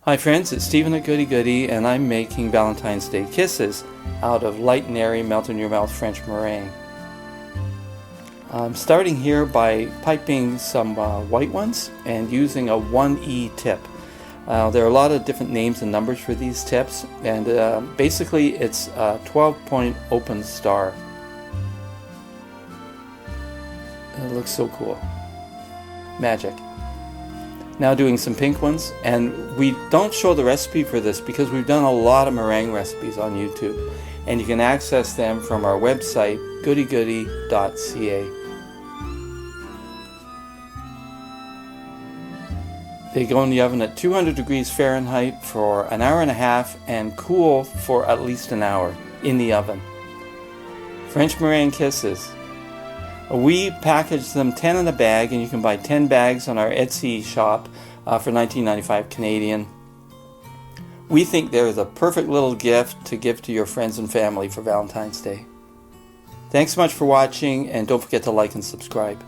Hi friends, it's Stephen at Goodie Goodie, and I'm making Valentine's Day Kisses out of light and airy melt-in-your-mouth French meringue. I'm starting here by piping some white ones and using a 1E tip. There are a lot of different names and numbers for these tips, and basically it's a 12-point open star. It looks so cool. Magic. Now doing some pink ones, and we don't show the recipe for this because we've done a lot of meringue recipes on YouTube, and you can access them from our website goodiegoodie.ca. They go in the oven at 200 degrees Fahrenheit for an hour and a half and cool for at least an hour in the oven. French Meringue Kisses. We package them 10 in a bag, and you can buy 10 bags on our Etsy shop for $19.95 Canadian. We think they're the perfect little gift to give to your friends and family for Valentine's Day. Thanks so much for watching, and don't forget to like and subscribe.